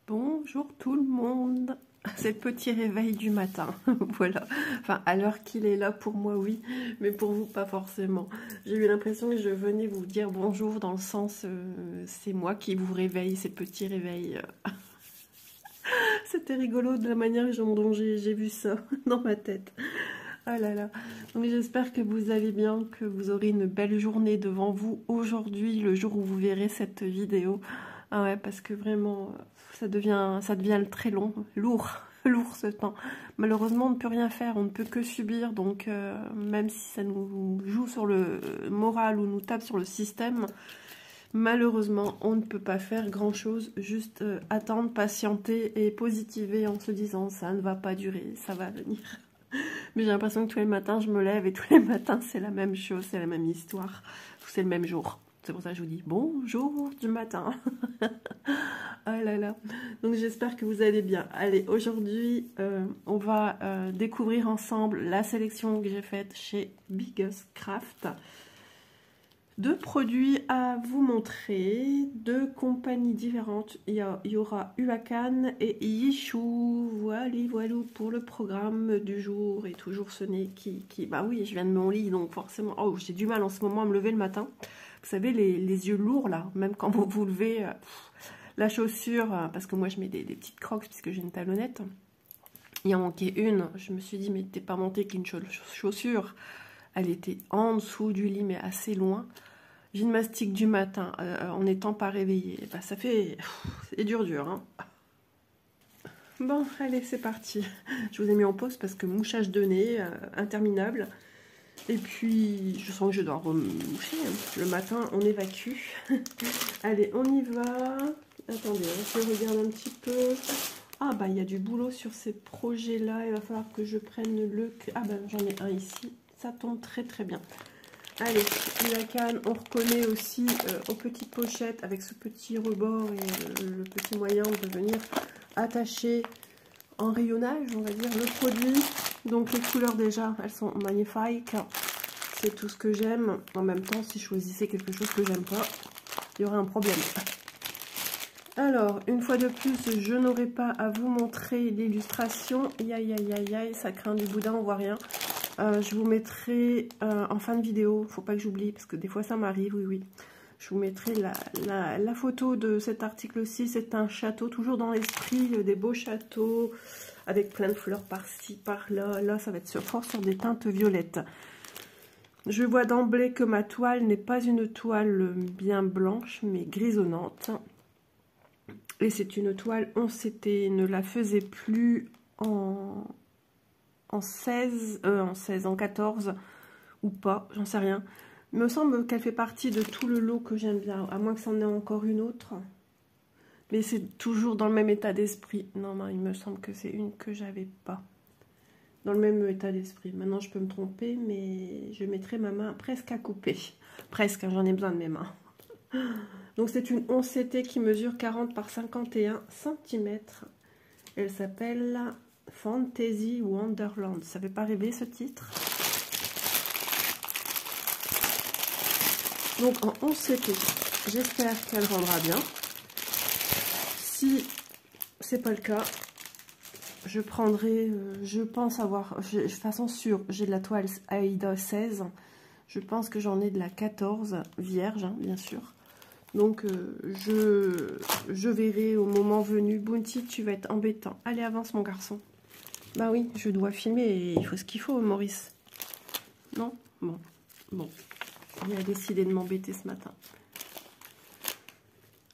Bonjour tout le monde. C'est le petit réveil du matin. Voilà. Enfin, à l'heure qu'il est là, pour moi, oui, mais pour vous, pas forcément. J'ai eu l'impression que je venais vous dire bonjour dans le sens, c'est moi qui vous réveille, c'est le petit réveil. C'était rigolo de la manière dont j'ai vu ça dans ma tête. Ah là là. Donc j'espère que vous allez bien, que vous aurez une belle journée devant vous aujourd'hui, le jour où vous verrez cette vidéo. Ah ouais, parce que vraiment, ça devient très long, lourd, lourd ce temps. Malheureusement, on ne peut rien faire, on ne peut que subir. Donc même si ça nous joue sur le moral ou nous tape sur le système, malheureusement, on ne peut pas faire grand-chose, juste attendre, patienter et positiver en se disant ça ne va pas durer, ça va venir. Mais j'ai l'impression que tous les matins, je me lève et tous les matins, c'est la même chose, c'est la même histoire. C'est le même jour. C'est pour ça que je vous dis bonjour du matin. Ah là là. Donc j'espère que vous allez bien. Allez, aujourd'hui, on va découvrir ensemble la sélection que j'ai faite chez Biggest Craft. Deux produits à vous montrer, deux compagnies différentes. Il y aura Huacan et Yishu. Voilà pour le programme du jour. Et toujours ce nez qui... Bah oui, je viens de mon lit, donc forcément... Oh, j'ai du mal en ce moment à me lever le matin. Vous savez, les yeux lourds, là, même quand vous vous levez... la chaussure, parce que moi je mets des petites crocs puisque j'ai une talonnette. Il en manquait une. Je me suis dit, mais t'es pas monté qu'une chaussure. Elle était en dessous du lit, mais assez loin. Gymnastique du matin, en n'étant pas réveillée. Bah, ça fait... C'est dur, hein. Bon, allez, c'est parti. Je vous ai mis en pause parce que mouchage de nez, interminable. Et puis, je sens que je dois remoucher. Le matin, on évacue. Allez, on y va. Attendez, je regarde un petit peu. Ah, bah, il y a du boulot sur ces projets-là. Il va falloir que je prenne le... Ah, bah, j'en ai un ici. Ça tombe très, très bien. Allez, la canne, on reconnaît aussi aux petites pochettes avec ce petit rebord et le petit moyen de venir attacher en rayonnage, on va dire, le produit. Donc les couleurs déjà, elles sont magnifiques. C'est tout ce que j'aime. En même temps, si je choisissais quelque chose que j'aime pas, il y aurait un problème. Alors, une fois de plus, je n'aurai pas à vous montrer l'illustration. Aïe, ça craint du boudin, on voit rien. Je vous mettrai en fin de vidéo, faut pas que j'oublie, parce que des fois ça m'arrive, oui. Je vous mettrai la photo de cet article aussi. C'est un château, toujours dans l'esprit des beaux châteaux, avec plein de fleurs par-ci, par-là. Là, ça va être fort sur des teintes violettes. Je vois d'emblée que ma toile n'est pas une toile bien blanche, mais grisonnante. Et c'est une toile, on ne la faisait plus en 14 ou pas, j'en sais rien. Il me semble qu'elle fait partie de tout le lot que j'aime bien, à moins que c'en ait encore une autre. Mais c'est toujours dans le même état d'esprit. Non, il me semble que c'est une que j'avais pas. Dans le même état d'esprit. Maintenant, je peux me tromper, mais je mettrai ma main presque à couper. Presque, j'en ai besoin de mes mains. Donc, c'est une 11CT qui mesure 40 par 51 cm. Elle s'appelle Fantasy Wonderland. Ça fait pas rêver, ce titre? Donc, en 11CT, j'espère qu'elle rendra bien. Si c'est pas le cas, je prendrai, je pense avoir, de toute façon sûre, j'ai de la toile Aïda 16, je pense que j'en ai de la 14 vierge, hein, bien sûr. Donc je verrai au moment venu. Bounty, tu vas être embêtant. Allez, avance mon garçon. Bah oui, je dois filmer et il faut ce qu'il faut, Maurice. Non? Bon. Il a décidé de m'embêter ce matin.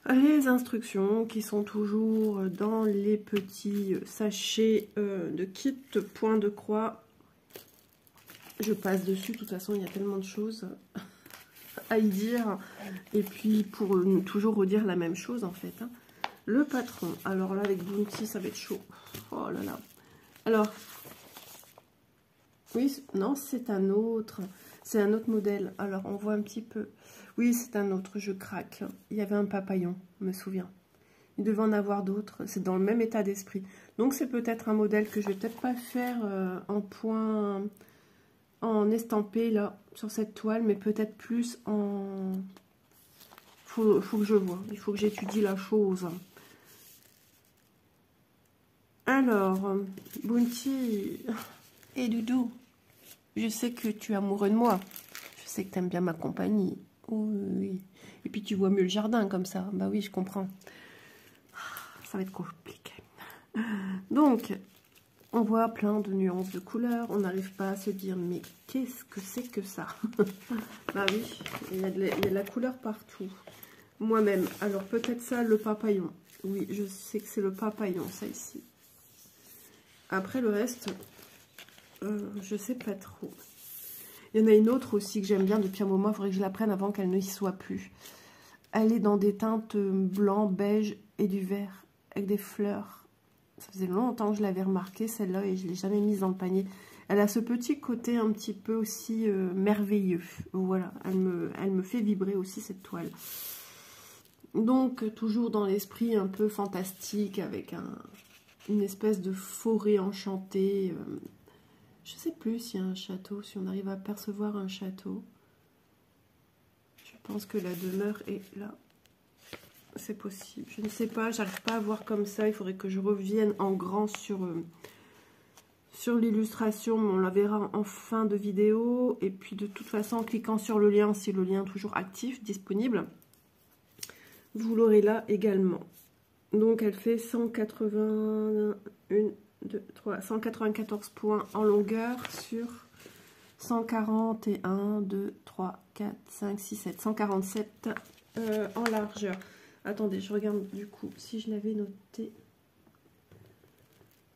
Les instructions qui sont toujours dans les petits sachets de kit point de croix. Je passe dessus, de toute façon il y a tellement de choses à y dire. Et puis pour toujours redire la même chose en fait. Hein. Le patron, alors là avec Bounty ça va être chaud. Oh là là. Alors, oui, non c'est un autre. C'est un autre modèle. Alors on voit un petit peu. Oui, c'est un autre, je craque. Il y avait un papillon, je me souviens. Il devait en avoir d'autres. C'est dans le même état d'esprit. Donc, c'est peut-être un modèle que je vais peut-être pas faire en point, en estampé, là, sur cette toile, mais peut-être plus en... Faut que je vois. Il faut que j'étudie la chose. Alors, Bounty et Doudou, je sais que tu es amoureux de moi. Je sais que tu aimes bien ma compagnie. Oui. Et puis tu vois mieux le jardin comme ça. Bah oui, je comprends. Ça va être compliqué. Donc, on voit plein de nuances de couleurs. On n'arrive pas à se dire, mais qu'est-ce que c'est que ça? Bah oui, il y a de la couleur partout. Moi-même. Alors, peut-être ça, le papayon. Oui, je sais que c'est le papayon, ça ici. Après, le reste, je sais pas trop. Il y en a une autre aussi que j'aime bien depuis un moment. Il faudrait que je la prenne avant qu'elle ne y soit plus. Elle est dans des teintes blanc, beige et du vert. Avec des fleurs. Ça faisait longtemps que je l'avais remarqué, celle-là, et je ne l'ai jamais mise dans le panier. Elle a ce petit côté un petit peu aussi merveilleux. Voilà, elle me fait vibrer aussi, cette toile. Donc, toujours dans l'esprit un peu fantastique, avec une espèce de forêt enchantée. Je ne sais plus s'il y a un château, si on arrive à percevoir un château. Je pense que la demeure est là. C'est possible. Je ne sais pas, j'arrive pas à voir comme ça. Il faudrait que je revienne en grand sur l'illustration. On la verra en fin de vidéo. Et puis de toute façon, en cliquant sur le lien, si le lien est toujours actif, disponible, vous l'aurez là également. Donc elle fait 194 points en longueur sur 141, 2, 3, 4, 5, 6, 7, 147 en largeur. Attendez, je regarde du coup si je l'avais noté.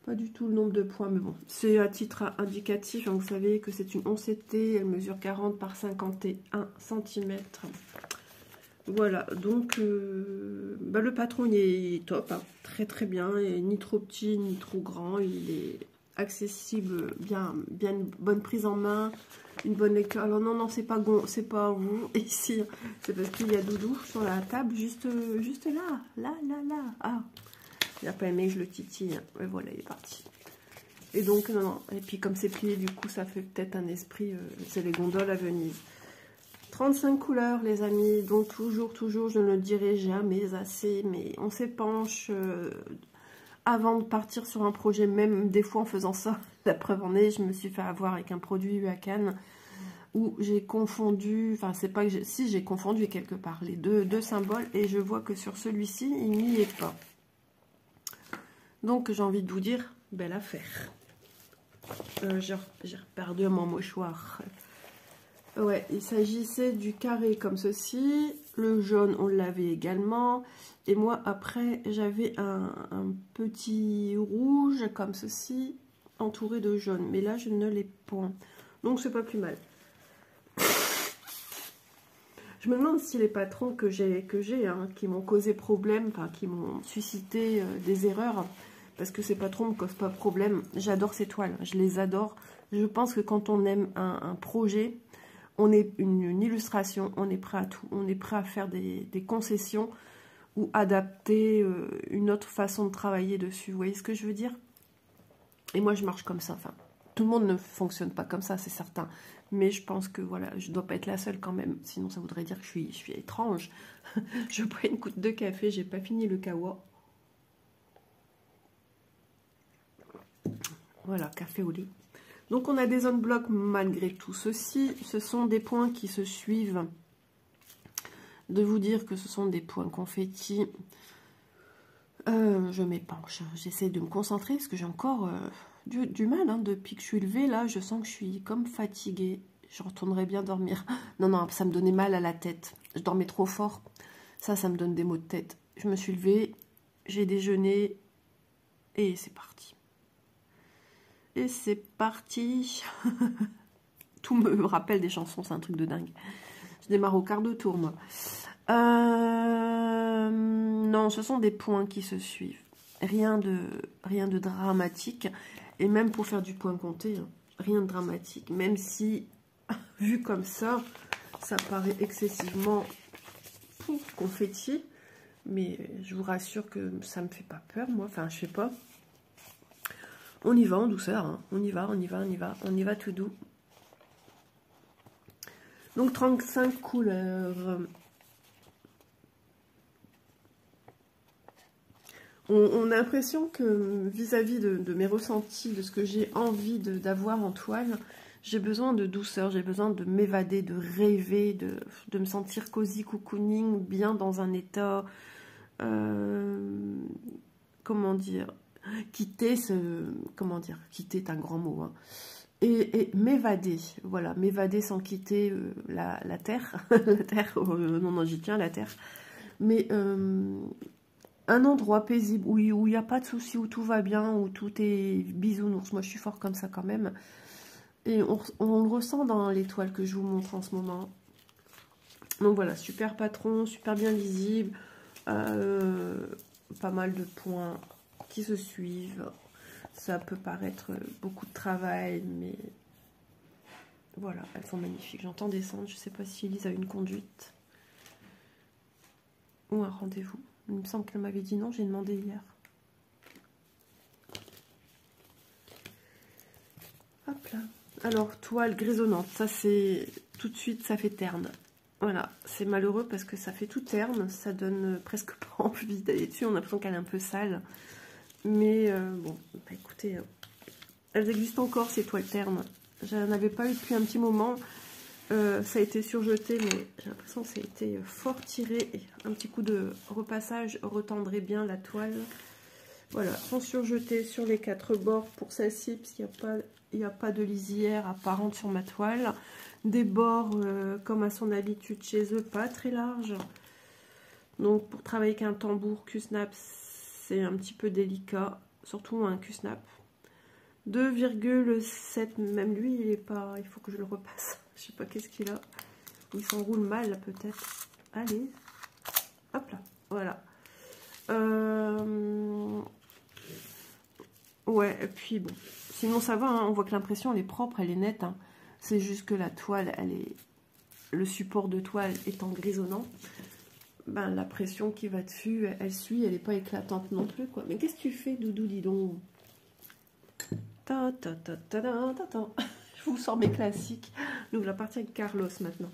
Pas du tout le nombre de points, mais bon, c'est à titre indicatif. Hein, vous savez que c'est une 11CT, elle mesure 40 par 51 cm. Voilà, donc le patron il est top, hein, très très bien, et ni trop petit ni trop grand, il est accessible, bien une bonne prise en main, une bonne lecture. Alors non, c'est pas vous ici, c'est parce qu'il y a Doudou sur la table, juste là. Ah, il n'a pas aimé que je le titille, et voilà, il est parti. Et donc, non, et puis comme c'est plié, du coup, ça fait peut-être un esprit, c'est les gondoles à Venise. 35 couleurs, les amis, donc toujours, je ne le dirai jamais assez, mais on s'épanche avant de partir sur un projet, même des fois en faisant ça. La preuve en est, je me suis fait avoir avec un produit eu à Cannes, où j'ai confondu, enfin c'est pas que si j'ai confondu quelque part les deux symboles, et je vois que sur celui-ci, il n'y est pas. Donc j'ai envie de vous dire, belle affaire. J'ai perdu mon mouchoir. Ouais, il s'agissait du carré comme ceci. Le jaune, on l'avait également. Et moi, après, j'avais un petit rouge comme ceci, entouré de jaune. Mais là, je ne l'ai point. Donc, c'est pas plus mal. Je me demande si les patrons que j'ai hein, qui m'ont causé problème, enfin, qui m'ont suscité des erreurs, parce que ces patrons ne me causent pas de problème. J'adore ces toiles, je les adore. Je pense que quand on aime un projet, on est une illustration, on est prêt à tout. On est prêt à faire des concessions ou adapter une autre façon de travailler dessus. Vous voyez ce que je veux dire? Et moi, je marche comme ça. Enfin, tout le monde ne fonctionne pas comme ça, c'est certain. Mais je pense que, voilà, je ne dois pas être la seule quand même. Sinon, ça voudrait dire que je suis étrange. Je bois une goutte de café, j'ai pas fini le kawa. Voilà, café au lait. Donc, on a des zones blocs malgré tout ceci. Ce sont des points qui se suivent. De vous dire que ce sont des points confettis. Je m'épanche. J'essaie de me concentrer parce que j'ai encore du mal. Hein. Depuis que je suis levée, là, je sens que je suis comme fatiguée. Je retournerai bien dormir. Non, ça me donnait mal à la tête. Je dormais trop fort. Ça me donne des maux de tête. Je me suis levée, j'ai déjeuné et c'est parti. Et c'est parti. Tout me rappelle des chansons, c'est un truc de dingue. Je démarre au quart de tour, moi. Non, ce sont des points qui se suivent. Rien de dramatique. Et même pour faire du point compté, hein, rien de dramatique. Même si, vu comme ça paraît excessivement confetti. Mais je vous rassure que ça me fait pas peur, moi. Enfin, je sais pas. On y va en douceur, hein. On y va tout doux. Donc 35 couleurs. On a l'impression que vis-à-vis de mes ressentis, de ce que j'ai envie d'avoir en toile, j'ai besoin de douceur, j'ai besoin de m'évader, de rêver, de me sentir cosy, cocooning, bien dans un état, comment dire, quitter est un grand mot, hein. Et m'évader, voilà, m'évader sans quitter la terre, la terre, non, j'y tiens, la terre, mais un endroit paisible, où il n'y a pas de soucis, où tout va bien, où tout est bisounours. Moi, je suis fort comme ça quand même. Et on le ressent dans les toiles que je vous montre en ce moment. Donc voilà, super patron, super bien lisible. Pas mal de points qui se suivent. Ça peut paraître beaucoup de travail, mais voilà, elles sont magnifiques. J'entends descendre, je ne sais pas si Elise a une conduite ou un rendez-vous. Il me semble qu'elle m'avait dit non, j'ai demandé hier. Hop là. Alors, toile grisonnante, ça c'est tout de suite, ça fait terne. Voilà, c'est malheureux parce que ça fait tout terne, ça donne presque pas envie d'aller dessus, on a l'impression qu'elle est un peu sale. Mais bon, bah écoutez, elles existent encore ces toiles ternes. J'en avais pas eu depuis un petit moment. Ça a été surjeté, mais j'ai l'impression que ça a été fort tiré. Et un petit coup de repassage retendrait bien la toile. Voilà, sont surjetés sur les 4 bords pour celle-ci, parce qu'il n'y a pas de lisière apparente sur ma toile. Des bords, comme à son habitude chez eux, pas très larges. Donc pour travailler avec un tambour Q-snap, c'est un petit peu délicat, surtout un Q-snap. 2,7, même lui, il est pas. Il faut que je le repasse. Je sais pas qu'est-ce qu'il a. Il s'enroule mal, peut-être. Allez. Hop là. Voilà. Ouais, et puis bon. Sinon, ça va. Hein, on voit que l'impression, elle est propre, elle est nette. Hein. C'est juste que la toile, elle est. Le support de toile étant grisonnant, ben, la pression qui va dessus, elle suit, elle n'est pas éclatante non plus, quoi. Mais qu'est-ce que tu fais, Doudou, dis donc? Je vous sors mes classiques. Nous, la partie avec Carlos maintenant.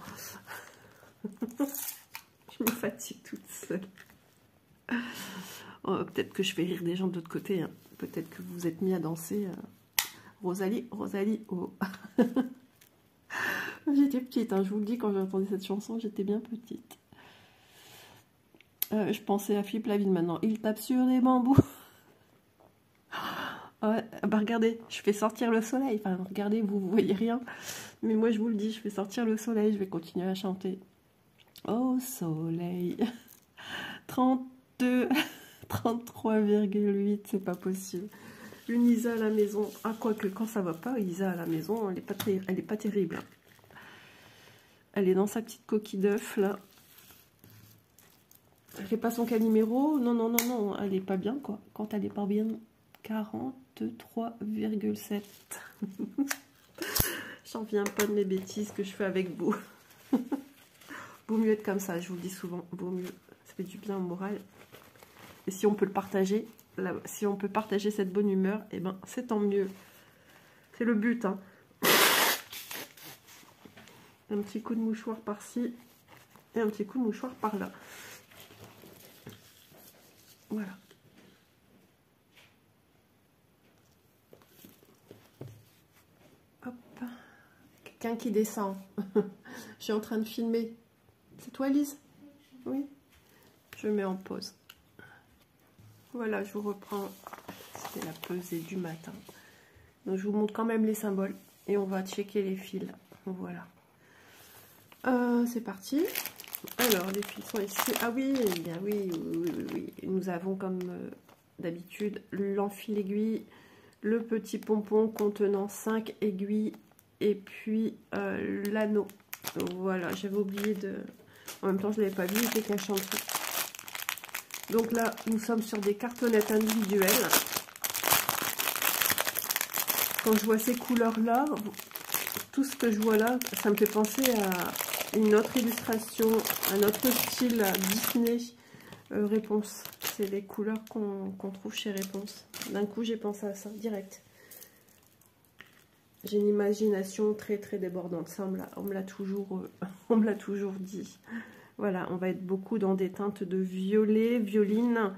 Je me fatigue toute seule. Oh, peut-être que je fais rire des gens de l'autre côté. Hein. Peut-être que vous vous êtes mis à danser. Rosalie, oh. J'étais petite, hein, je vous le dis, quand j'ai entendu cette chanson, j'étais bien petite. Je pensais à Philippe Lavigne maintenant. Il tape sur les bambous. Ouais, bah regardez, je fais sortir le soleil. Enfin, regardez, vous voyez rien. Mais moi, je vous le dis, je fais sortir le soleil. Je vais continuer à chanter. Oh, soleil. 32, 33,8, c'est pas possible. Une Isa à la maison. Ah, quoique, quand ça va pas, Isa à la maison, elle est pas terrible. Elle est dans sa petite coquille d'œuf, là. Elle fait pas son caliméro. Non, non, non, non. Elle est pas bien, quoi. Quand elle est pas bien... 43,7. J'en viens pas de mes bêtises que je fais avec vous. Vaut mieux être comme ça, je vous le dis souvent. Vaut mieux. Ça fait du bien au moral. Et si on peut le partager, si on peut partager cette bonne humeur, eh ben c'est tant mieux. C'est le but, hein. Un petit coup de mouchoir par-ci et un petit coup de mouchoir par-là. Voilà. Quelqu'un qui descend. Je suis en train de filmer. C'est toi, Lise? Oui. Je mets en pause. Voilà, je vous reprends. C'était la pesée du matin. Donc, je vous montre quand même les symboles. Et on va checker les fils. Voilà. C'est parti. Alors, les fils sont ici. Ah oui, eh bien oui. Nous avons, comme d'habitude, l'enfil aiguille, le petit pompon contenant 5 aiguilles. Et puis l'anneau. Voilà, j'avais oublié de... En même temps, je ne l'avais pas vu, il était caché en dessous. Donc là, nous sommes sur des cartonnettes individuelles. Quand je vois ces couleurs-là, tout ce que je vois là, ça me fait penser à une autre illustration, un autre style Disney Réponse. C'est les couleurs qu'on trouve chez Réponse. D'un coup, j'ai pensé à ça, direct. J'ai une imagination très très débordante, ça on me l'a toujours dit. Voilà, on va être beaucoup dans des teintes de violet, violine,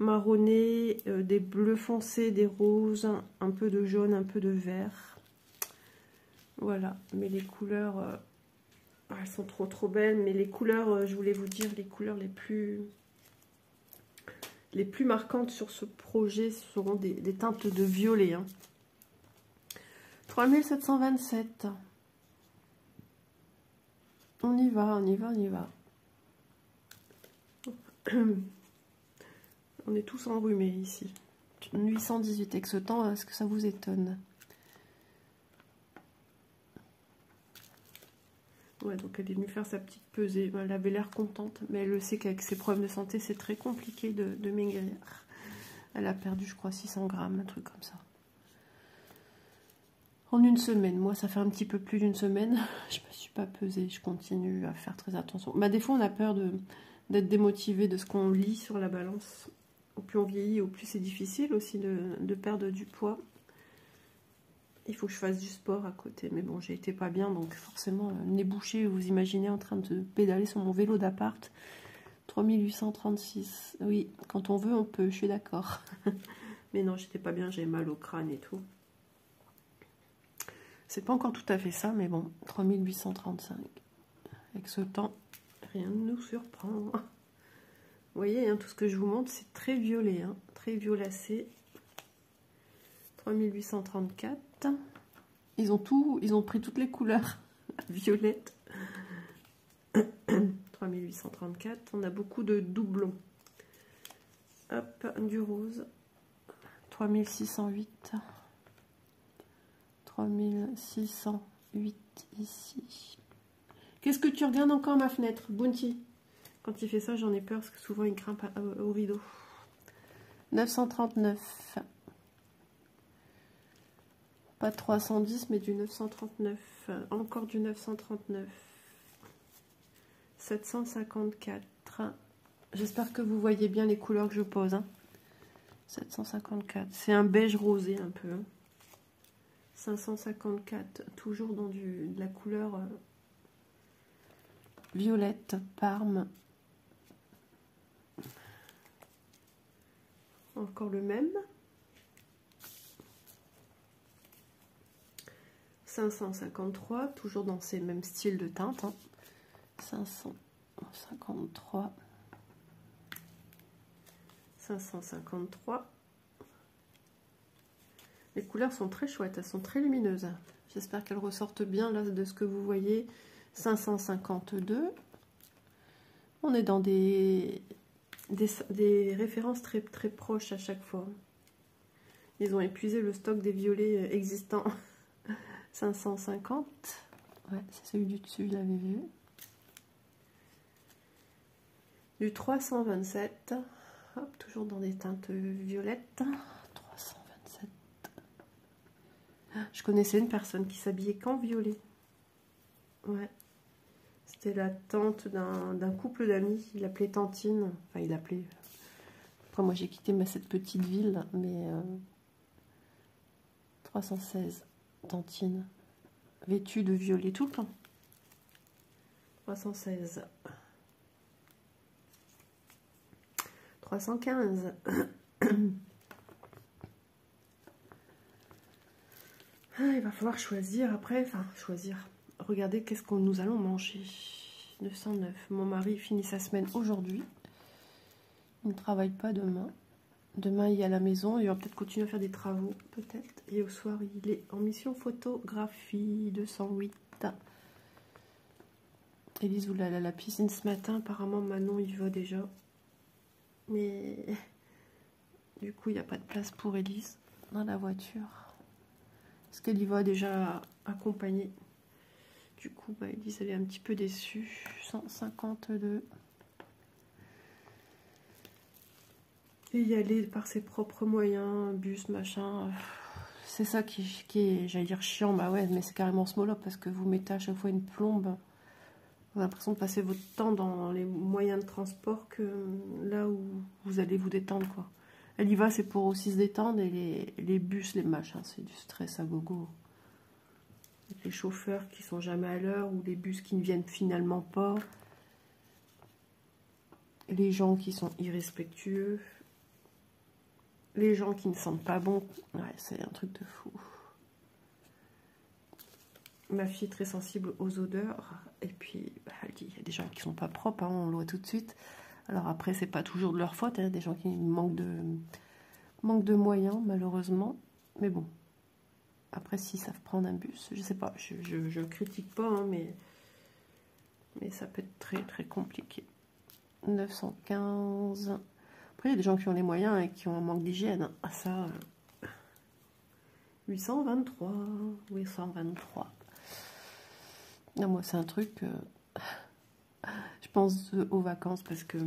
marronné, des bleus foncés, des roses, un peu de jaune, un peu de vert. Voilà, mais les couleurs, elles sont trop belles, mais les couleurs, je voulais vous dire, les couleurs les plus marquantes sur ce projet seront des teintes de violet. Hein. 3727. On y va, on y va, on y va. On est tous enrhumés ici. 818 avec ce temps, est-ce que ça vous étonne? Ouais, donc elle est venue faire sa petite pesée. Elle avait l'air contente, mais elle le sait qu'avec ses problèmes de santé, c'est très compliqué de maigrir. Elle a perdu, je crois, 600 grammes, un truc comme ça. En une semaine. Moi, ça fait un petit peu plus d'une semaine. Je me suis pas pesée, je continue à faire très attention. Bah, des fois, on a peur d'être démotivé de ce qu'on lit sur la balance. Au plus on vieillit, au plus c'est difficile aussi de perdre du poids. Il faut que je fasse du sport à côté. Mais bon, j'ai été pas bien, donc forcément, nez bouché, vous imaginez en train de pédaler sur mon vélo d'appart. 3836. Oui, quand on veut, on peut, je suis d'accord. Mais non, j'étais pas bien, j'avais mal au crâne et tout. C'est pas encore tout à fait ça, mais bon, 3835. Avec ce temps, rien ne nous surprend. Vous voyez, hein, tout ce que je vous montre, c'est très violet, hein, très violacé. 3834. Ils ont pris toutes les couleurs violettes. 3834. On a beaucoup de doublons. Hop, du rose. 3608. 3608 ici. Qu'est-ce que tu regardes encore ma fenêtre, Bounty? Quand il fait ça, j'en ai peur parce que souvent il grimpe au rideau. 939. Pas 310, mais du 939. Encore du 939. 754. J'espère que vous voyez bien les couleurs que je pose. Hein. 754. C'est un beige rosé un peu. Hein. 554. Toujours dans de la couleur violette, Parme. Encore le même. 553, toujours dans ces mêmes styles de teintes. Hein. 553. 553. Les couleurs sont très chouettes, elles sont très lumineuses. J'espère qu'elles ressortent bien là de ce que vous voyez. 552. On est dans des références très proches à chaque fois. Ils ont épuisé le stock des violets existants. 550. Ouais, c'est celui du dessus, je l'avais vu. Du 327. Hop, toujours dans des teintes violettes. 327. Je connaissais une personne qui s'habillait qu'en violet. Ouais. C'était la tante d'un couple d'amis. Il l'appelait Tantine. Enfin, il l'appelait. Après, moi, j'ai quitté cette petite ville, mais 316. Tantine. Vêtue de violet tout le temps. 316. 315. Il va falloir choisir après. Enfin, choisir. Regardez qu'est-ce que nous allons manger. 909. Mon mari finit sa semaine aujourd'hui. Il ne travaille pas demain. Demain, il est à la maison. Il va peut-être continuer à faire des travaux, peut-être. Et au soir, il est en mission photographie. 208. Élise voulait aller à la piscine ce matin. Apparemment, Manon y va déjà. Mais du coup, il n'y a pas de place pour Élise dans la voiture. Parce qu'elle y va déjà accompagnée. Du coup, bah, Élise, elle est un petit peu déçue. 152. Et y aller par ses propres moyens, bus, machin. C'est ça qui est, j'allais dire, chiant. Bah ouais, mais c'est carrément ce mot-là, parce que vous mettez à chaque fois une plombe. Vous avez l'impression de passer votre temps dans les moyens de transport que là où vous allez vous détendre, quoi. Elle y va, c'est pour aussi se détendre, et les bus, les machins, c'est du stress à gogo. Les chauffeurs qui sont jamais à l'heure, ou les bus qui ne viennent finalement pas. Les gens qui sont irrespectueux. Les gens qui ne sentent pas bon, ouais, c'est un truc de fou. Ma fille est très sensible aux odeurs. Et puis, bah, elle dit, il y a des gens qui sont pas propres, hein, on le voit tout de suite. Alors après, c'est pas toujours de leur faute, hein, des gens qui manquent de moyens, malheureusement. Mais bon, après, s'ils savent prendre un bus, je sais pas, je critique pas, hein, mais ça peut être très très compliqué. 915. Après, il y a des gens qui ont les moyens et qui ont un manque d'hygiène. Ah, ça, 823. 823. Non, moi, c'est un truc... je pense aux vacances parce que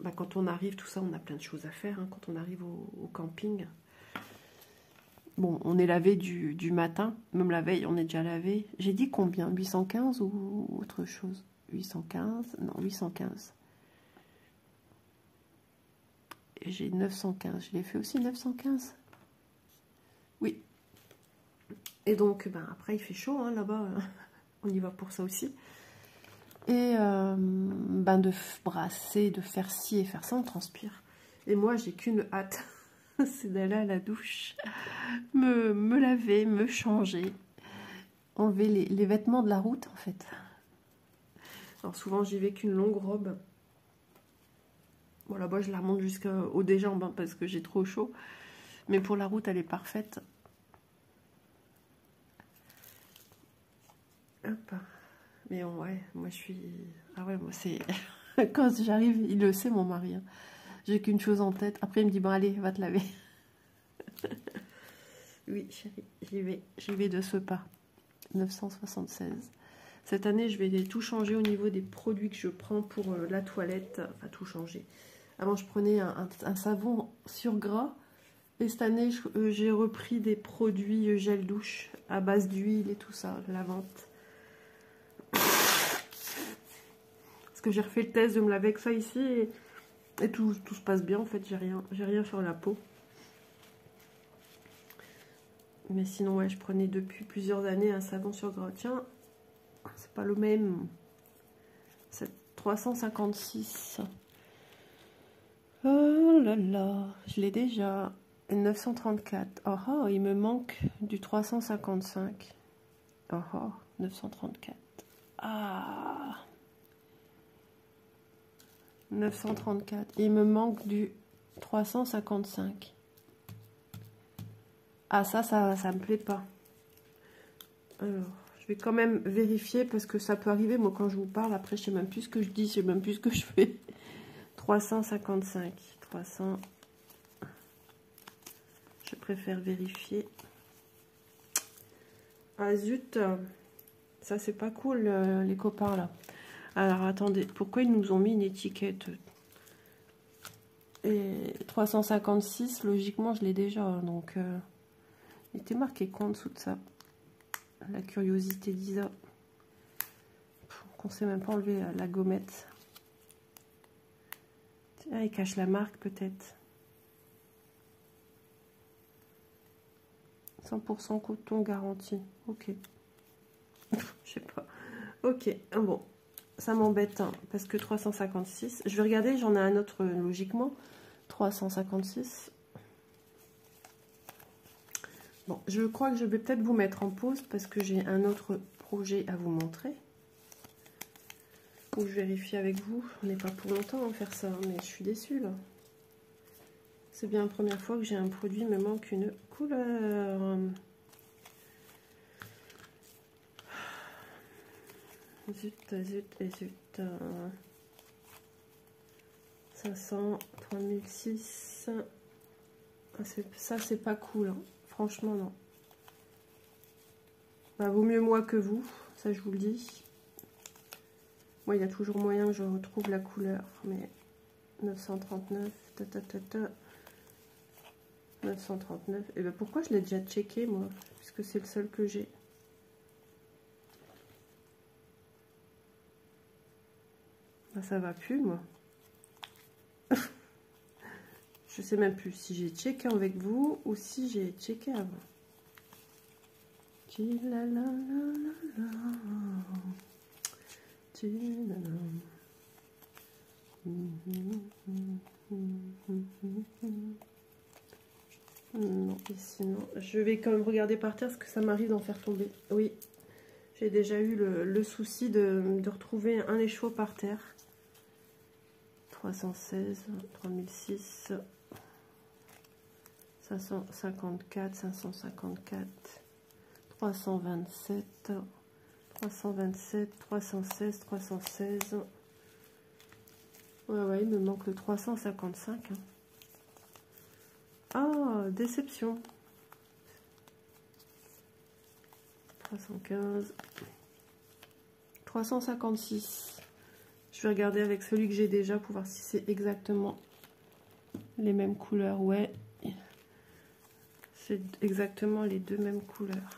bah, quand on arrive, tout ça, on a plein de choses à faire. Hein, quand on arrive au camping. Bon, on est lavé du matin. Même la veille, on est déjà lavé. J'ai dit combien? 815 ou autre chose? 815? Non, 815. Et j'ai 915. Je l'ai fait aussi, 915? Oui. Et donc, ben, après, il fait chaud, hein, là-bas. On y va pour ça aussi. Et ben, de brasser, de faire ci et faire ça, on transpire. Et moi, j'ai qu'une hâte. C'est d'aller à la douche, me laver, me changer, enlever les vêtements de la route, en fait. Alors, souvent, j'y vais qu'une longue robe. Bon, là-bas, je la remonte jusqu'au des jambes, hein, parce que j'ai trop chaud. Mais pour la route, elle est parfaite. Hop. Mais ouais, moi, je suis... Ah ouais, moi, c'est... Quand j'arrive, il le sait, mon mari. Hein. J'ai qu'une chose en tête. Après, il me dit, bon, allez, va te laver. Oui, chérie, j'y vais de ce pas. 976. Cette année, je vais tout changer au niveau des produits que je prends pour la toilette. Enfin, tout changer. Avant, je prenais un savon sur gras. Et cette année, j'ai repris des produits gel douche à base d'huile et tout ça, la vente. Parce que j'ai refait le test de me laver avec ça ici et tout se passe bien. En fait, j'ai rien sur la peau. Mais sinon, ouais, je prenais depuis plusieurs années un savon sur gras. Tiens, c'est pas le même. C'est 356. Oh là là, je l'ai déjà. 934. Oh, oh, il me manque du 355. Oh, oh, 934. Ah, 934. Il me manque du 355. Ah, ça me plaît pas. Alors, je vais quand même vérifier parce que ça peut arriver. Moi, quand je vous parle, après, je sais même plus ce que je dis, je sais même plus ce que je fais. 355. 300. Je préfère vérifier. Ah zut, ça c'est pas cool les copains là. Alors attendez, pourquoi ils nous ont mis une étiquette? Et 356, logiquement je l'ai déjà, donc il était marqué quoi en dessous de ça? La curiosité d'Isa. Qu'on sait même pas enlever la gommette. Ah, il cache la marque peut-être. 100% coton garanti. Ok. Je sais pas. Ok. Bon. Ça m'embête hein, parce que 356. Je vais regarder. J'en ai un autre logiquement. 356. Bon. Je crois que je vais peut-être vous mettre en pause parce que j'ai un autre projet à vous montrer. Faut que je vérifie avec vous. On n'est pas pour longtemps à faire ça. Hein, mais je suis déçue là. C'est bien la première fois que j'ai un produit, il me manque une couleur. Zut, zut et zut. 500, 3006. Ça, c'est pas cool. Hein. Franchement, non. Bah, vaut mieux moi que vous. Ça, je vous le dis. Moi, il y a toujours moyen que je retrouve la couleur. Mais 939. 939. Et ben pourquoi je l'ai déjà checké moi? Puisque c'est le seul que j'ai. Ben, ça va plus moi. Je sais même plus si j'ai checké avec vous ou si j'ai checké avant. Je vais quand même regarder par terre, parce que ça m'arrive d'en faire tomber. Oui, j'ai déjà eu le souci de retrouver un écheveau par terre. 316, 3006, 554, 554, 327, 327, 316, 316. Ouais, il me manque le 355. Hein. Ah, déception. 315, 356. Je vais regarder avec celui que j'ai déjà pour voir si c'est exactement les mêmes couleurs. Ouais, c'est exactement les deux mêmes couleurs.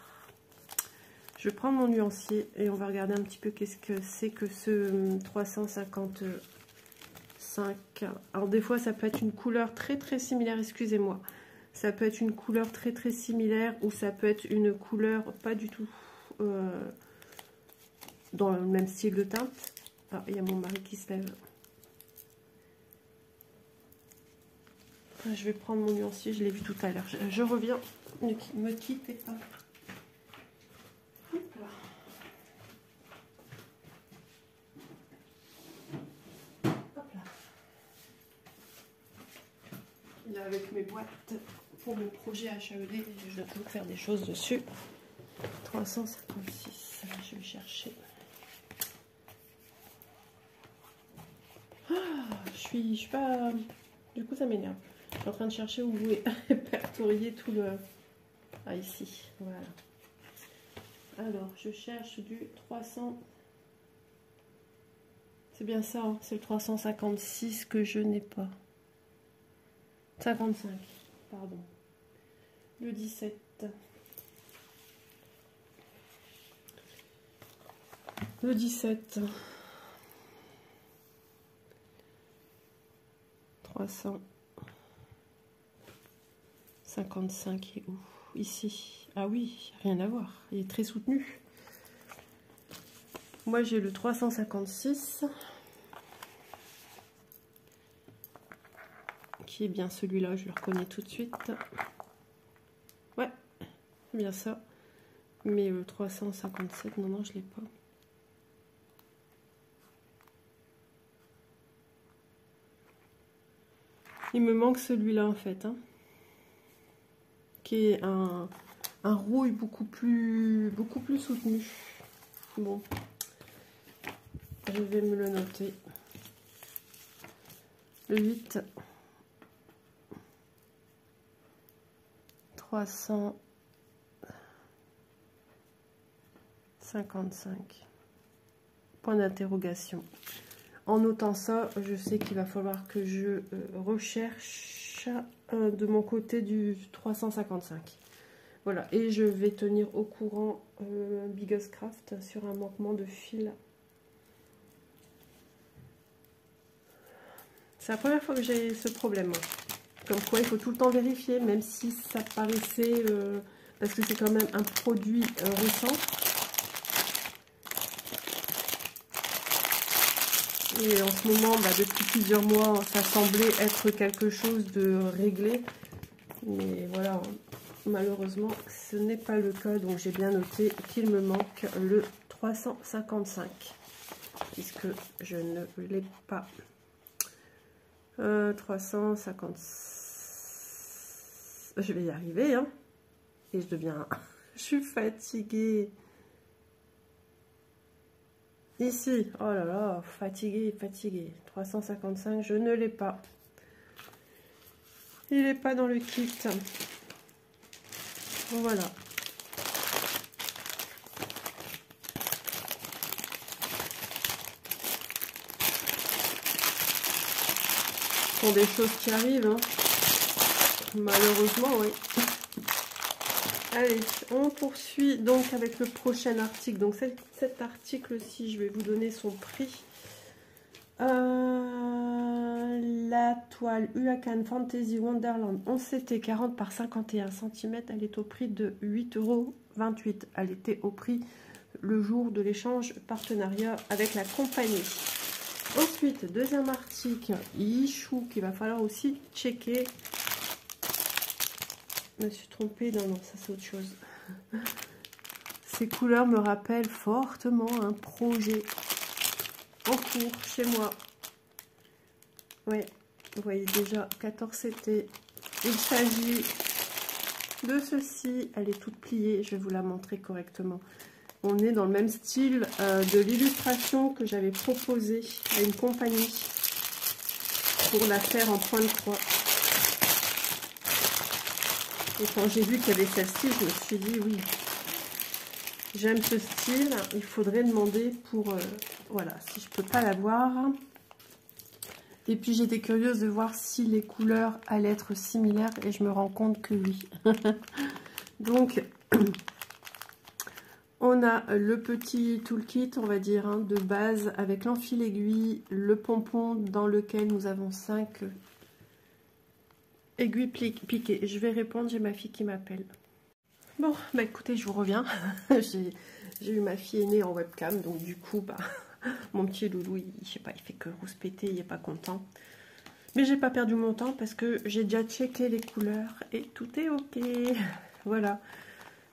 Je vais prendre mon nuancier et on va regarder un petit peu qu'est-ce que c'est que ce 355. Alors des fois ça peut être une couleur très très similaire, excusez-moi. Ça peut être une couleur très très similaire ou ça peut être une couleur pas du tout dans le même style de teinte. Ah, il y a mon mari qui se lève. Je vais prendre mon nuancier, je l'ai vu tout à l'heure. Je reviens, ne me quittez pas. Hop là. Hop là. Et là, avec mes boîtes pour mon projet HAED, je dois toujours faire des choses dessus. 356, je vais chercher. Je suis pas... Du coup, ça m'énerve. Je suis en train de chercher où vous répertorier tout le... Ah, ici, voilà. Alors, je cherche du 300... C'est bien ça, hein, c'est le 356 que je n'ai pas. 55, pardon. Le 17. Le 17. 355 est où? Ici. Ah oui, rien à voir. Il est très soutenu. Moi, j'ai le 356. Qui est bien celui-là, je le reconnais tout de suite. Ouais, c'est bien ça. Mais le 357, non, je l'ai pas. Il me manque celui-là en fait, hein, qui est un rouille beaucoup plus soutenu. Bon, je vais me le noter. Le 8, 355. Point d'interrogation. En notant ça, je sais qu'il va falloir que je recherche de mon côté du 355. Voilà, et je vais tenir au courant Biggest Craft sur un manquement de fil. C'est la première fois que j'ai ce problème. Comme quoi, il faut tout le temps vérifier, même si ça paraissait... parce que c'est quand même un produit récent. Et en ce moment, depuis plusieurs mois, ça semblait être quelque chose de réglé. Mais voilà, malheureusement, ce n'est pas le cas. Donc j'ai bien noté qu'il me manque le 355. Puisque je ne l'ai pas. 350. Je vais y arriver, hein. Et je deviens... Je suis fatiguée. Ici, oh là là, fatigué. 355, je ne l'ai pas. Il n'est pas dans le kit. Voilà. Ce sont des choses qui arrivent, hein. Malheureusement, oui. Allez, on poursuit donc avec le prochain article. Donc cet article-ci, je vais vous donner son prix. La toile Huacan Fantasy Wonderland 11 CT 40 par 51 cm, elle est au prix de 8,28 €. Elle était au prix le jour de l'échange partenariat avec la compagnie. Ensuite, deuxième article, Yichou, qu'il va falloir aussi checker. Je me suis trompée. Non, non, ça c'est autre chose. Ces couleurs me rappellent fortement un projet en cours chez moi. Ouais, vous voyez déjà 14CT. Il s'agit de ceci. Elle est toute pliée. Je vais vous la montrer correctement. On est dans le même style de l'illustration que j'avais proposé à une compagnie pour la faire en point de croix. Et quand j'ai vu qu'il y avait celle-ci, je me suis dit oui, j'aime ce style. Il faudrait demander pour, voilà, si je peux pas l'avoir. Et puis j'étais curieuse de voir si les couleurs allaient être similaires et je me rends compte que oui. Donc, on a le petit toolkit, on va dire, hein, de base avec l'enfil aiguille, le pompon dans lequel nous avons 5 aiguilles piquées. Je vais répondre, j'ai ma fille qui m'appelle. Bon, bah écoutez, je vous reviens. J'ai eu ma fille aînée en webcam, donc du coup, bah, mon petit loulou, je sais pas, il fait que rouspéter, il n'est pas content. Mais j'ai pas perdu mon temps parce que j'ai déjà checké les couleurs et tout est ok. Voilà.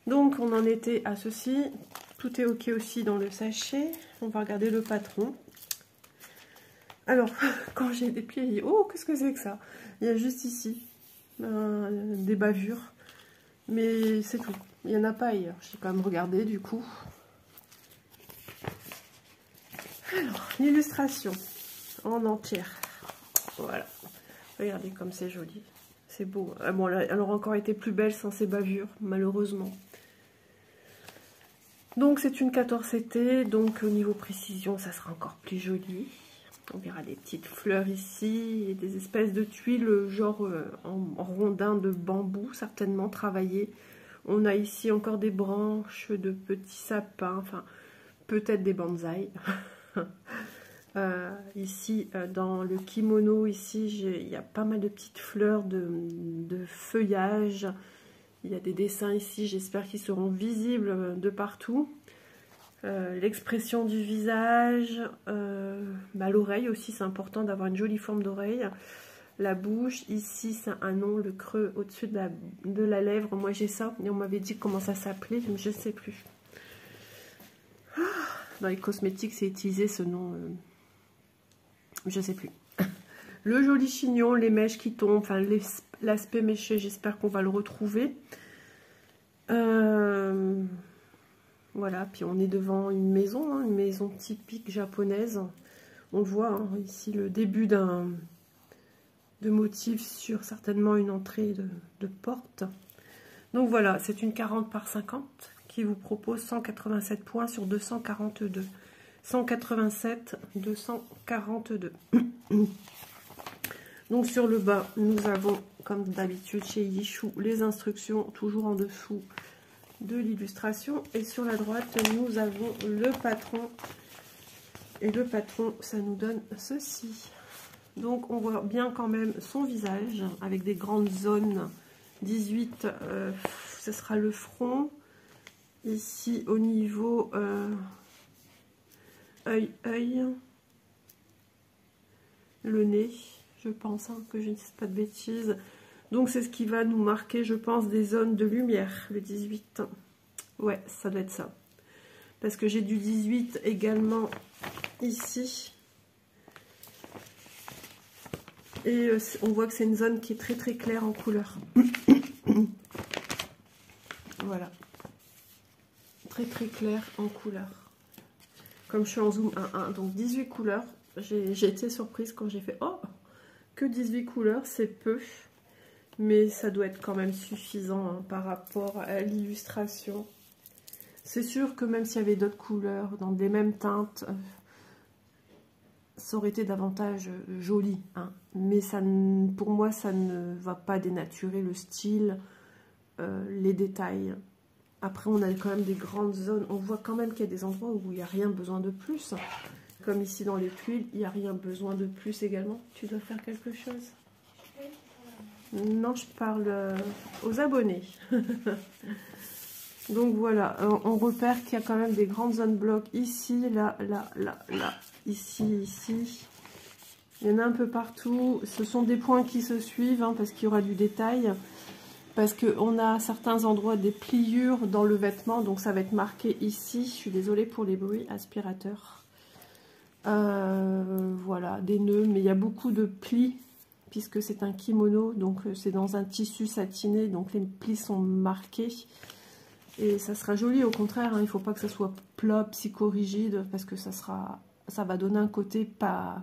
Donc on en était à ceci. Tout est ok aussi dans le sachet. On va regarder le patron. Alors, quand j'ai déplié, j'ai dit, oh, qu'est-ce que c'est que ça? Il y a juste ici des bavures. Mais c'est tout. Il n'y en a pas ailleurs. J'ai quand même regardé du coup. Alors, l'illustration en entière. Voilà. Regardez comme c'est joli. C'est beau. Ah bon, elle aurait encore été plus belle sans ces bavures, malheureusement. Donc, c'est une 14CT. Donc, au niveau précision, ça sera encore plus joli. On verra des petites fleurs ici et des espèces de tuiles, genre en rondin de bambou, certainement travaillées. On a ici encore des branches de petits sapins, enfin, peut-être des bonsaïs. Ici, dans le kimono, ici, il y a pas mal de petites fleurs de feuillage. Il y a des dessins ici, j'espère qu'ils seront visibles de partout. L'expression du visage, l'oreille aussi, c'est important d'avoir une jolie forme d'oreille. La bouche, ici, c'est un nom, le creux au-dessus de la lèvre. Moi, j'ai ça, et on m'avait dit comment ça s'appelait, mais je ne sais plus. Dans les cosmétiques, c'est utilisé ce nom... je sais plus. Le joli chignon, les mèches qui tombent, enfin l'aspect méché, j'espère qu'on va le retrouver. Voilà, puis on est devant une maison, hein, une maison typique japonaise. On voit hein, ici le début de motif sur certainement une entrée de porte. Donc voilà, c'est une 40 par 50 qui vous propose 187 points sur 242. 187, 242. Donc sur le bas, nous avons, comme d'habitude chez Yishu, les instructions toujours en dessous de l'illustration. Et sur la droite, nous avons le patron. Et le patron, ça nous donne ceci. Donc on voit bien quand même son visage avec des grandes zones. 18, ce sera le front. Ici au niveau... œil, le nez, je pense, hein, que je ne dise pas de bêtises. Donc c'est ce qui va nous marquer, je pense, des zones de lumière, le 18. Ouais, ça doit être ça. Parce que j'ai du 18 également ici. Et on voit que c'est une zone qui est très très claire en couleur. Voilà. Très très clair en couleur. Comme je suis en zoom 1.1, donc 18 couleurs. J'ai été surprise quand j'ai fait « Oh, que 18 couleurs, c'est peu !» Mais ça doit être quand même suffisant hein, par rapport à l'illustration. C'est sûr que même s'il y avait d'autres couleurs dans des mêmes teintes, ça aurait été davantage joli. Hein. Mais ça, pour moi, ça ne va pas dénaturer le style, les détails. Après, on a quand même des grandes zones. On voit quand même qu'il y a des endroits où il n'y a rien besoin de plus. Comme ici dans les tuiles, il n'y a rien besoin de plus également. Tu dois faire quelque chose? Non, je parle aux abonnés. Donc voilà, on repère qu'il y a quand même des grandes zones blocs ici, là, ici, ici. Il y en a un peu partout. Ce sont des points qui se suivent hein, parce qu'il y aura du détail. parce qu'on a à certains endroits des pliures dans le vêtement, donc ça va être marqué ici. Je suis désolée pour les bruits aspirateurs. Voilà, des nœuds, mais il y a beaucoup de plis, puisque c'est un kimono, donc c'est dans un tissu satiné, donc les plis sont marqués. Et ça sera joli, au contraire, hein, il ne faut pas que ça soit plat, psychorigide, parce que ça va donner un côté pas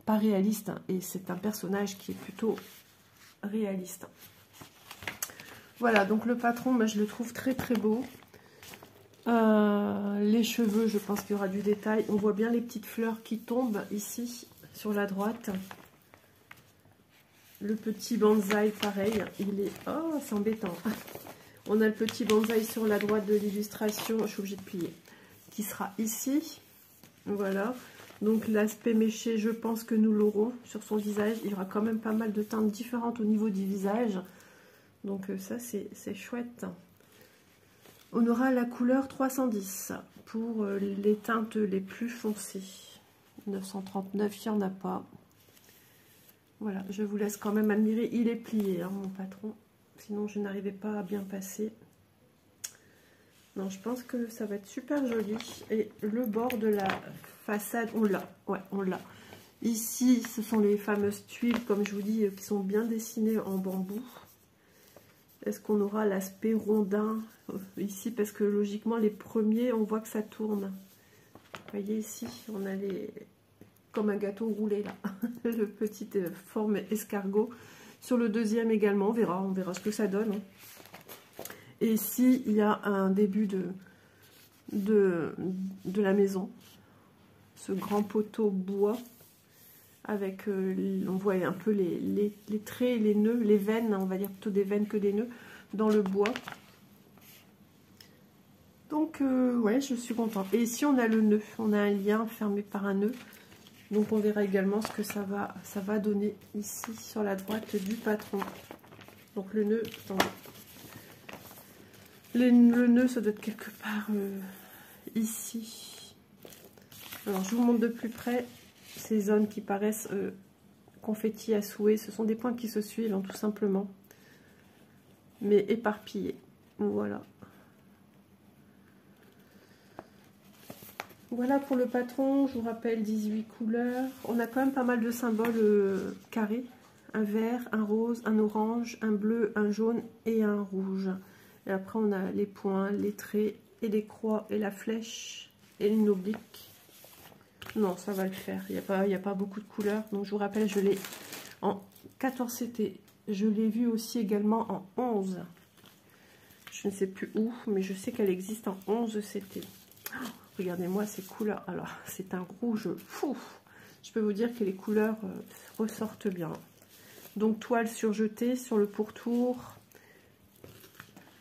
réaliste, hein, et c'est un personnage qui est plutôt réaliste. Voilà, donc le patron, moi, je le trouve très très beau. Les cheveux, je pense qu'il y aura du détail. On voit bien les petites fleurs qui tombent ici, sur la droite. Le petit bonsaï, pareil, il est... Oh, c'est embêtant. On a le petit bonsaï sur la droite de l'illustration, je suis obligée de plier, qui sera ici. Voilà. Donc l'aspect méché, je pense que nous l'aurons sur son visage. Il y aura quand même pas mal de teintes différentes au niveau du visage. Donc ça, c'est chouette. On aura la couleur 310 pour les teintes les plus foncées. 939, il n'y en a pas. Voilà, je vous laisse quand même admirer. Il est plié, hein, mon patron. Sinon, je n'arrivais pas à bien passer. Non, je pense que ça va être super joli. Et le bord de la façade, on l'a. Ouais, on l'a. Ici, ce sont les fameuses tuiles, comme je vous dis, qui sont bien dessinées en bambou. Est-ce qu'on aura l'aspect rondin ici? Parce que logiquement, les premiers, on voit que ça tourne. Vous voyez ici, on a les... comme un gâteau roulé là. Le petit forme escargot. Sur le deuxième également, on verra ce que ça donne. Et ici, il y a un début de la maison. Ce grand poteau bois. Avec, on voit un peu les traits, les nœuds, les veines, on va dire plutôt des veines que des nœuds, dans le bois. Donc, ouais, je suis contente. Et ici, on a le nœud. On a un lien fermé par un nœud. Donc, on verra également ce que ça va donner ici, sur la droite du patron. Donc, le nœud, attendez. Le nœud, ça doit être quelque part ici. Alors, je vous montre de plus près. Ces zones qui paraissent confetti à souhait, ce sont des points qui se suivent, hein, tout simplement, mais éparpillés. Voilà. Voilà pour le patron. Je vous rappelle 18 couleurs. On a quand même pas mal de symboles carrés. Un vert, un rose, un orange, un bleu, un jaune et un rouge. Et après on a les points, les traits et les croix et la flèche et une oblique. Non, ça va le faire. Il n'y a pas beaucoup de couleurs. Donc, je vous rappelle, je l'ai en 14 CT. Je l'ai vu aussi également en 11. Je ne sais plus où, mais je sais qu'elle existe en 11 CT. Oh, regardez-moi ces couleurs. Alors, c'est un rouge fou. Je peux vous dire que les couleurs ressortent bien. Donc, toile surjetée sur le pourtour.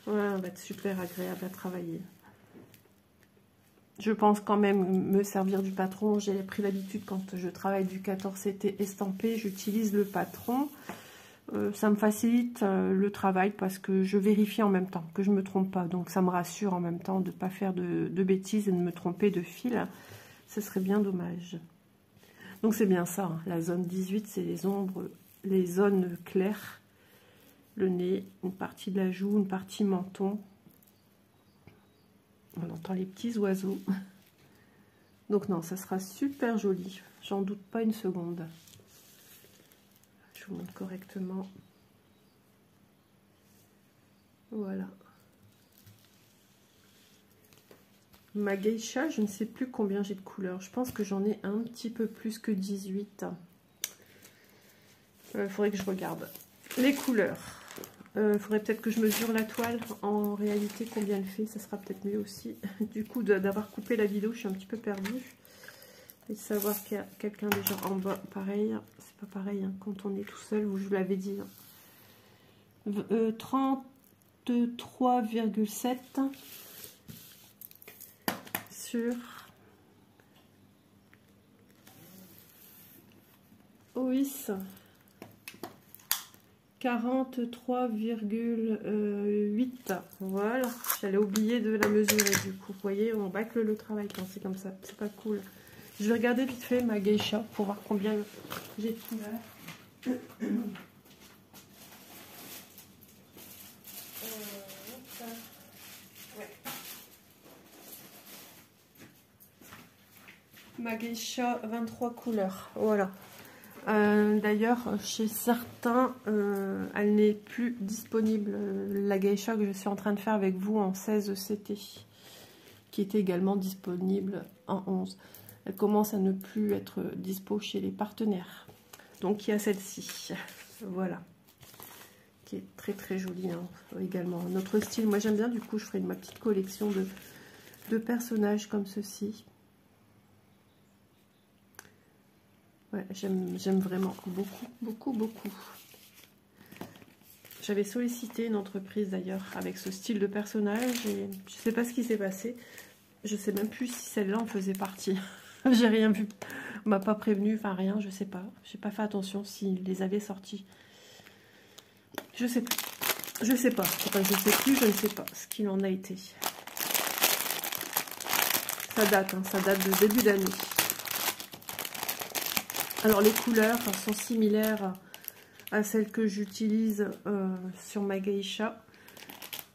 Ouais, ça va être super agréable à travailler. Je pense quand même me servir du patron. J'ai pris l'habitude quand je travaille du 14 CT estampé, j'utilise le patron. Ça me facilite le travail parce que je vérifie en même temps, que je ne me trompe pas. Donc ça me rassure en même temps de ne pas faire de bêtises et de me tromper de fil. Ce serait bien dommage. Donc c'est bien ça, hein. La zone 18, c'est les ombres, les zones claires. Le nez, une partie de la joue, une partie menton. On entend les petits oiseaux. Donc non, ça sera super joli. J'en doute pas une seconde. Je vous montre correctement. Voilà. Ma geisha, je ne sais plus combien j'ai de couleurs. Je pense que j'en ai un petit peu plus que 18. Faudrait que je regarde. Les couleurs. Faudrait peut-être que je mesure la toile en réalité combien elle fait, ça sera peut-être mieux aussi. Du coup d'avoir coupé la vidéo, je suis un petit peu perdue. Et de savoir qu'il y a quelqu'un déjà en bas, pareil, c'est pas pareil hein, quand on est tout seul, je vous l'avais dit. 33,7 sur OIS. 43,8. Voilà, j'allais oublier de la mesurer du coup. Vous voyez, on bâcle le travail quand c'est comme ça, c'est pas cool. Je vais regarder vite fait ma geisha pour voir combien j'ai de couleurs. Ma Geisha 23 couleurs. Voilà. D'ailleurs, chez certains, elle n'est plus disponible. La Geisha que je suis en train de faire avec vous en 16 CT, qui était également disponible en 11. Elle commence à ne plus être dispo chez les partenaires. Donc il y a celle-ci. Voilà. Qui est très très jolie hein, également. Notre style, moi j'aime bien, du coup je ferai ma petite collection de personnages comme ceci. Ouais, j'aime vraiment beaucoup. J'avais sollicité une entreprise d'ailleurs avec ce style de personnage et je sais pas ce qui s'est passé. Je sais même plus si celle-là en faisait partie. J'ai rien vu. On m'a pas prévenu, enfin rien, je sais pas. J'ai pas fait attention s'ils les avaient sortis. Je sais plus. Je sais pas. Enfin, je sais plus, je ne sais pas ce qu'il en a été. Ça date de début d'année. Alors les couleurs sont similaires à celles que j'utilise sur ma Geisha.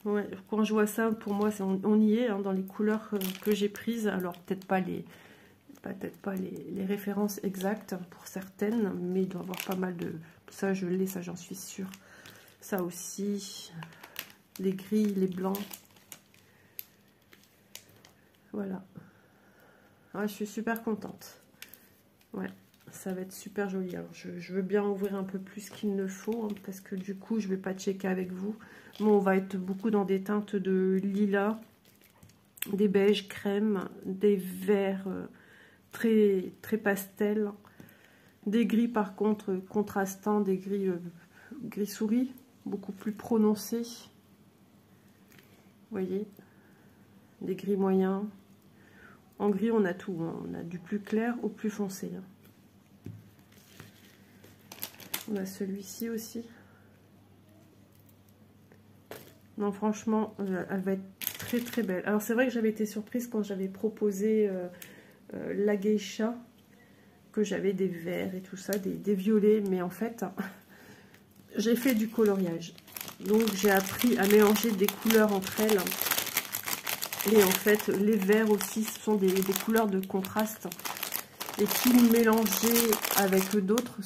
Ouais, quand je vois ça, pour moi, on y est hein, dans les couleurs que j'ai prises. Alors peut-être pas les références exactes pour certaines, mais il doit y avoir pas mal de... Ça je l'ai, ça j'en suis sûre. Ça aussi, les gris, les blancs. Voilà. Ouais, je suis super contente. Ouais. Ça va être super joli. Alors, je veux bien ouvrir un peu plus qu'il ne faut, hein, parce que du coup, je ne vais pas checker avec vous. Bon, on va être beaucoup dans des teintes de lilas, des beiges crème, des verts très, très pastel, des gris par contre contrastants, des gris, gris souris, beaucoup plus prononcés. Vous voyez, des gris moyens. En gris, on a tout. Hein. On a du plus clair au plus foncé. Hein. On a celui-ci aussi. Non, franchement, elle va être très très belle. Alors, c'est vrai que j'avais été surprise quand j'avais proposé la Geisha, que j'avais des verts et tout ça, des violets. Mais en fait, j'ai fait du coloriage. Donc, j'ai appris à mélanger des couleurs entre elles. Et en fait, les verts aussi, ce sont des couleurs de contraste. Et qui mélangés avec d'autres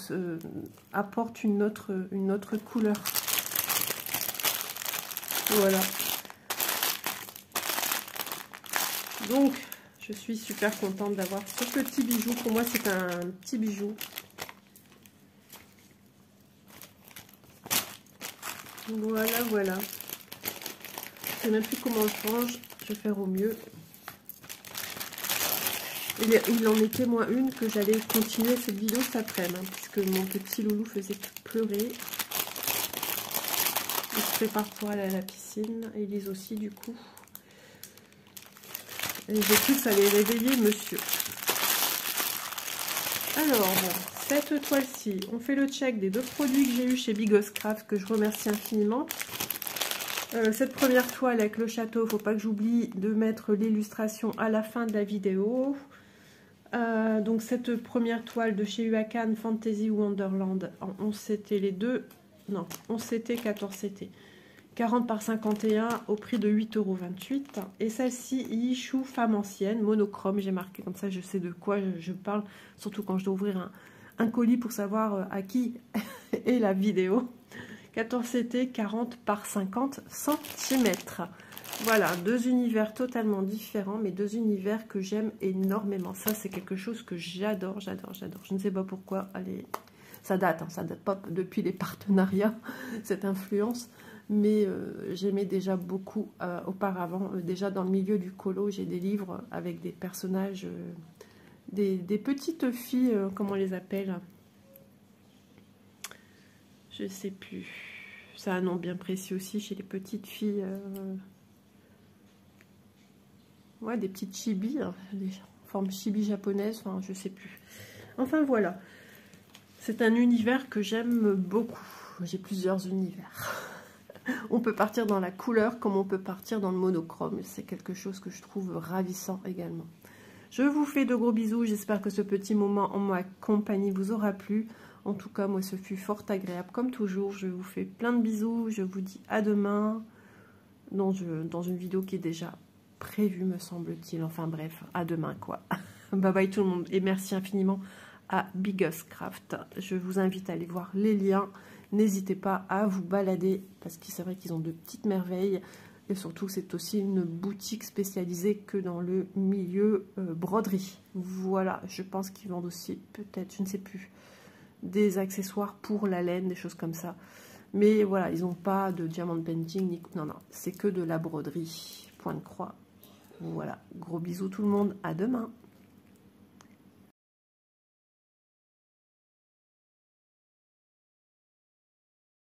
apporte une autre couleur. Voilà. Donc, je suis super contente d'avoir ce petit bijou. Pour moi, c'est un petit bijou. Voilà, voilà. Je sais même plus comment je range. Je vais faire au mieux. Il en était moins une que j'allais continuer cette vidéo cet après-midi, hein, puisque mon petit loulou faisait pleurer. Il se prépare pour aller à la piscine, et Elise aussi du coup. Et j'ai cru que ça allait réveiller monsieur. Alors, bon, cette toile-ci, on fait le check des deux produits que j'ai eu chez Bigos Craft, que je remercie infiniment. Cette première toile avec le château, il ne faut pas que j'oublie de mettre l'illustration à la fin de la vidéo. Donc cette première toile de chez Huacan, Fantasy Wonderland, en 11 CT les deux, non, 11 CT, 14 CT, 40 par 51 au prix de 8,28 €. Et celle-ci, Yishu Femme Ancienne, monochrome, j'ai marqué comme ça, je sais de quoi je parle, surtout quand je dois ouvrir un colis pour savoir à qui est la vidéo. 14 CT, 40 par 50 cm. Voilà, deux univers totalement différents, mais deux univers que j'aime énormément. Ça, c'est quelque chose que j'adore, j'adore. Je ne sais pas pourquoi. Allez, ça date, hein, ça date pas depuis les partenariats, cette influence. Mais j'aimais déjà beaucoup auparavant. Déjà dans le milieu du colo, j'ai des livres avec des personnages, des petites filles, comment on les appelle? Je ne sais plus. Ça a un nom bien précis aussi chez les petites filles. Ouais, des petites chibis, hein, des formes chibi japonaises, enfin, je sais plus. Enfin, voilà. C'est un univers que j'aime beaucoup. J'ai plusieurs univers. On peut partir dans la couleur comme on peut partir dans le monochrome. C'est quelque chose que je trouve ravissant également. Je vous fais de gros bisous. J'espère que ce petit moment en ma compagnie vous aura plu. En tout cas, moi, ce fut fort agréable comme toujours. Je vous fais plein de bisous. Je vous dis à demain dans une vidéo qui est déjà prévu, me semble-t-il. Enfin bref, à demain quoi. Bye bye tout le monde et merci infiniment à Biggest Craft. Je vous invite à aller voir les liens. N'hésitez pas à vous balader parce que c'est vrai qu'ils ont de petites merveilles. Et surtout, c'est aussi une boutique spécialisée que dans le milieu broderie. Voilà, je pense qu'ils vendent aussi, peut-être, je ne sais plus, des accessoires pour la laine, des choses comme ça. Mais voilà, ils n'ont pas de diamond painting, ni... non, c'est que de la broderie. Point de croix. Voilà, gros bisous tout le monde, à demain.